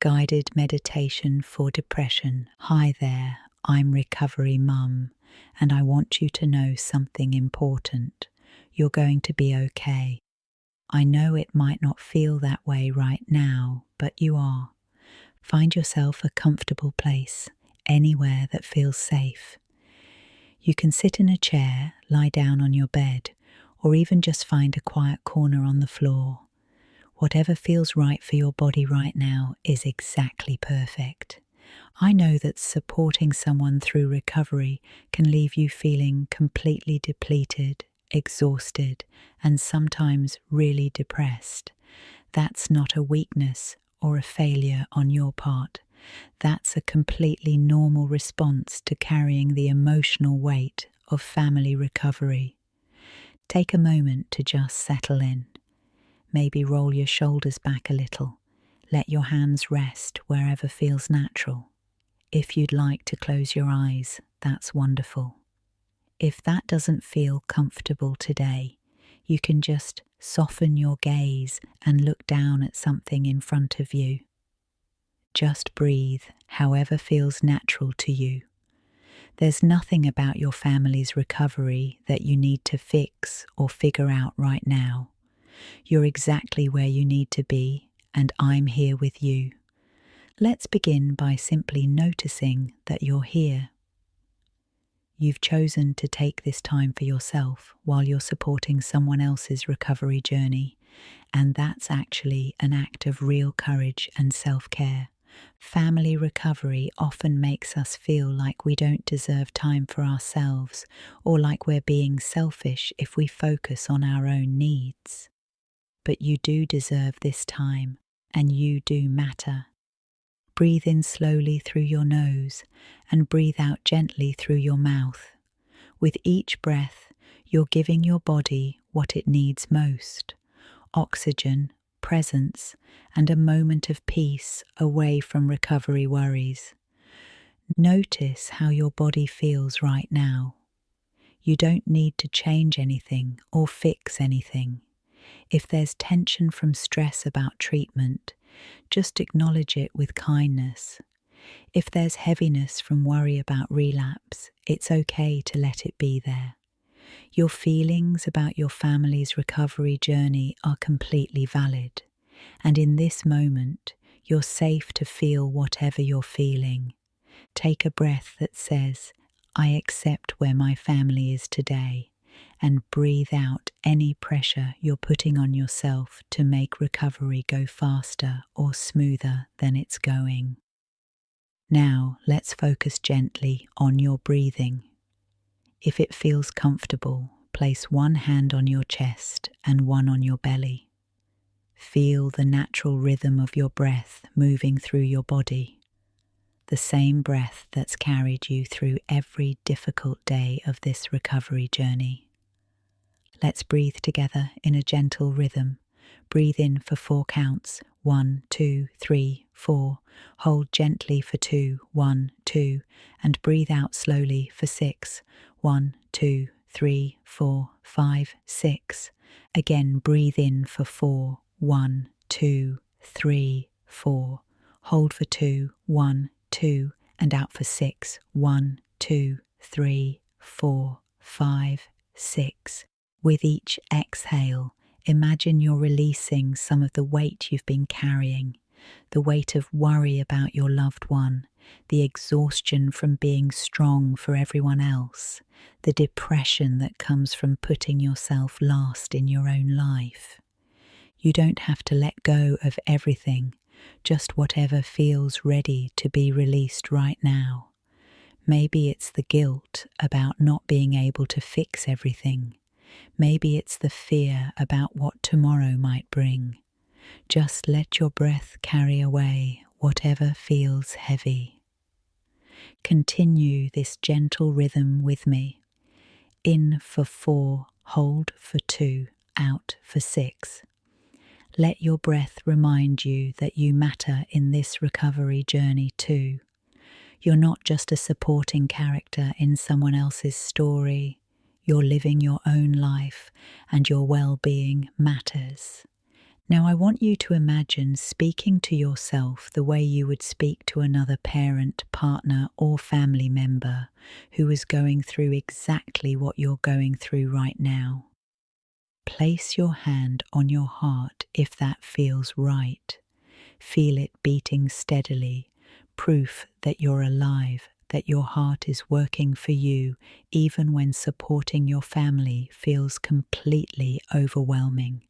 Guided meditation for depression. Hi there, I'm Recovery Mum, and I want you to know something important. You're going to be okay. I know it might not feel that way right now, but you are. Find yourself a comfortable place, anywhere that feels safe. You can sit in a chair, lie down on your bed, or even just find a quiet corner on the floor. Whatever feels right for your body right now is exactly perfect. I know that supporting someone through recovery can leave you feeling completely depleted, exhausted, and sometimes really depressed. That's not a weakness or a failure on your part. That's a completely normal response to carrying the emotional weight of family recovery. Take a moment to just settle in. Maybe roll your shoulders back a little. Let your hands rest wherever feels natural. If you'd like to close your eyes, that's wonderful. If that doesn't feel comfortable today, you can just soften your gaze and look down at something in front of you. Just breathe however feels natural to you. There's nothing about your family's recovery that you need to fix or figure out right now. You're exactly where you need to be, and I'm here with you. Let's begin by simply noticing that you're here. You've chosen to take this time for yourself while you're supporting someone else's recovery journey, and that's actually an act of real courage and self-care. Family recovery often makes us feel like we don't deserve time for ourselves, or like we're being selfish if we focus on our own needs. But you do deserve this time, and you do matter. Breathe in slowly through your nose and breathe out gently through your mouth. With each breath, you're giving your body what it needs most: oxygen, presence, and a moment of peace away from recovery worries. Notice how your body feels right now. You don't need to change anything or fix anything. If there's tension from stress about treatment, just acknowledge it with kindness. If there's heaviness from worry about relapse, it's okay to let it be there. Your feelings about your family's recovery journey are completely valid, and in this moment, you're safe to feel whatever you're feeling. Take a breath that says, "I accept where my family is today," and breathe out any pressure you're putting on yourself to make recovery go faster or smoother than it's going. Now, let's focus gently on your breathing. If it feels comfortable, place one hand on your chest and one on your belly. Feel the natural rhythm of your breath moving through your body, the same breath that's carried you through every difficult day of this recovery journey. Let's breathe together in a gentle rhythm. Breathe in for 4 counts. 1, 2, 3, 4. Hold gently for 2, 1, 2, and breathe out slowly for 6. 1, 2, 3, 4, 5, 6. Again, breathe in for 4, 1, 2, 3, 4. Hold for 2, 1, 2, and out for 6. 1, 2, 3, 4, 5, 6. With each exhale, imagine you're releasing some of the weight you've been carrying, the weight of worry about your loved one, the exhaustion from being strong for everyone else, the depression that comes from putting yourself last in your own life. You don't have to let go of everything, just whatever feels ready to be released right now. Maybe it's the guilt about not being able to fix everything. Maybe it's the fear about what tomorrow might bring. Just let your breath carry away whatever feels heavy. Continue this gentle rhythm with me. In for 4, hold for 2, out for 6. Let your breath remind you that you matter in this recovery journey too. You're not just a supporting character in someone else's story. You're living your own life, and your well-being matters. Now, I want you to imagine speaking to yourself the way you would speak to another parent, partner, or family member who is going through exactly what you're going through right now. Place your hand on your heart if that feels right. Feel it beating steadily, proof that you're alive, that your heart is working for you, even when supporting your family feels completely overwhelming.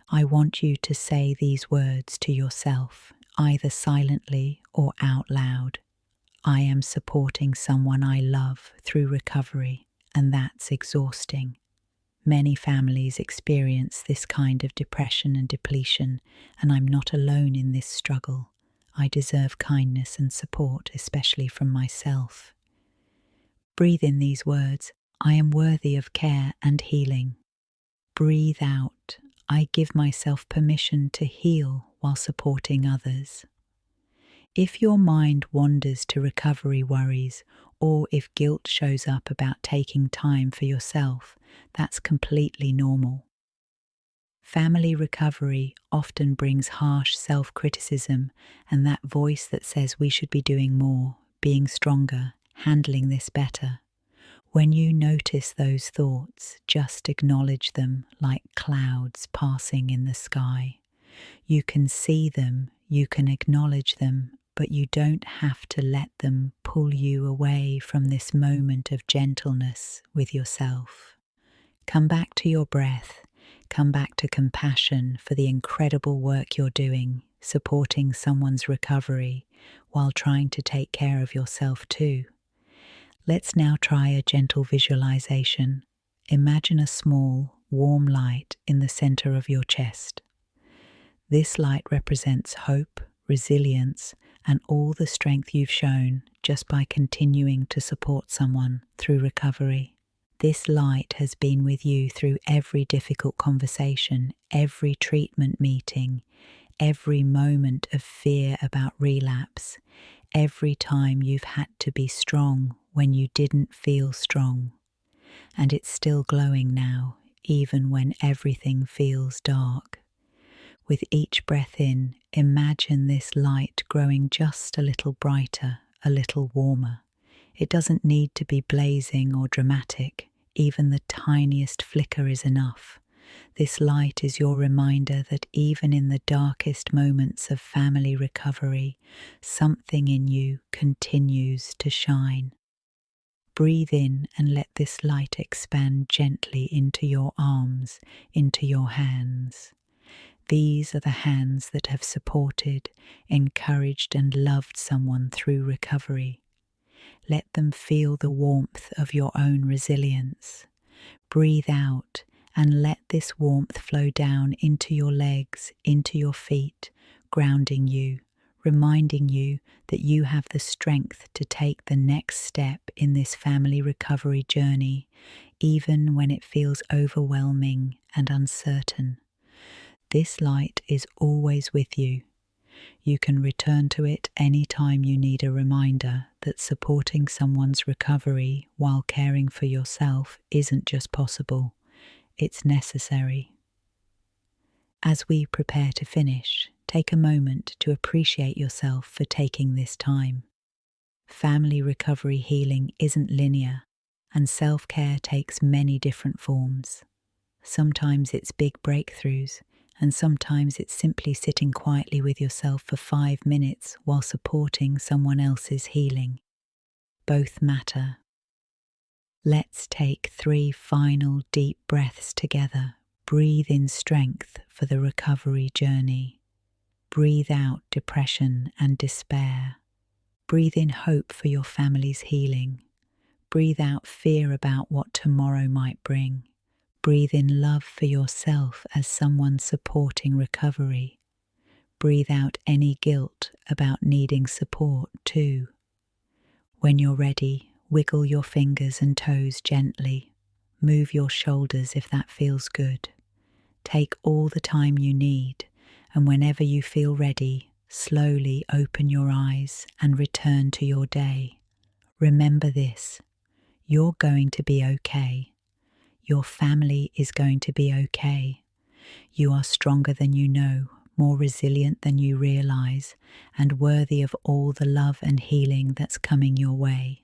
I want you to say these words to yourself, either silently or out loud. I am supporting someone I love through recovery, and that's exhausting. Many families experience this kind of depression and depletion, and I'm not alone in this struggle. I deserve kindness and support, especially from myself. Breathe in these words, I am worthy of care and healing. Breathe out, I give myself permission to heal while supporting others. If your mind wanders to recovery worries, or if guilt shows up about taking time for yourself, that's completely normal. Family recovery often brings harsh self-criticism and that voice that says we should be doing more, being stronger, handling this better. When you notice those thoughts, just acknowledge them like clouds passing in the sky. You can see them, you can acknowledge them, but you don't have to let them pull you away from this moment of gentleness with yourself. Come back to your breath. Come back to compassion for the incredible work you're doing, supporting someone's recovery while trying to take care of yourself too. Let's now try a gentle visualization. Imagine a small, warm light in the center of your chest. This light represents hope, resilience, and all the strength you've shown just by continuing to support someone through recovery. This light has been with you through every difficult conversation, every treatment meeting, every moment of fear about relapse, every time you've had to be strong when you didn't feel strong. And it's still glowing now, even when everything feels dark. With each breath in, imagine this light growing just a little brighter, a little warmer. It doesn't need to be blazing or dramatic. Even the tiniest flicker is enough. This light is your reminder that even in the darkest moments of family recovery, something in you continues to shine. Breathe in and let this light expand gently into your arms, into your hands. These are the hands that have supported, encouraged, and loved someone through recovery. Let them feel the warmth of your own resilience. Breathe out and let this warmth flow down into your legs, into your feet, grounding you, reminding you that you have the strength to take the next step in this family recovery journey, even when it feels overwhelming and uncertain. This light is always with you. You can return to it anytime you need a reminder that supporting someone's recovery while caring for yourself isn't just possible, it's necessary. As we prepare to finish, take a moment to appreciate yourself for taking this time. Family recovery healing isn't linear, and self-care takes many different forms. Sometimes it's big breakthroughs, and sometimes it's simply sitting quietly with yourself for 5 minutes while supporting someone else's healing. Both matter. Let's take 3 final deep breaths together. Breathe in strength for the recovery journey. Breathe out depression and despair. Breathe in hope for your family's healing. Breathe out fear about what tomorrow might bring. Breathe in love for yourself as someone supporting recovery. Breathe out any guilt about needing support too. When you're ready, wiggle your fingers and toes gently. Move your shoulders if that feels good. Take all the time you need, and whenever you feel ready, slowly open your eyes and return to your day. Remember this, you're going to be okay. Your family is going to be okay. You are stronger than you know, more resilient than you realize, and worthy of all the love and healing that's coming your way.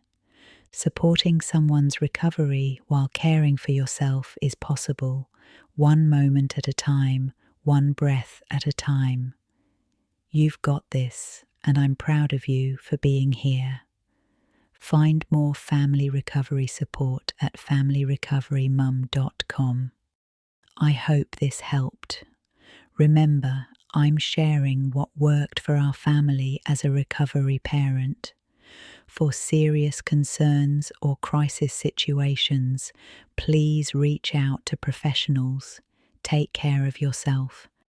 Supporting someone's recovery while caring for yourself is possible, one moment at a time, one breath at a time. You've got this, and I'm proud of you for being here. Find more family recovery support at familyrecoverymum.com. I hope this helped. Remember, I'm sharing what worked for our family as a recovery parent. For serious concerns or crisis situations, please reach out to professionals. Take care of yourself.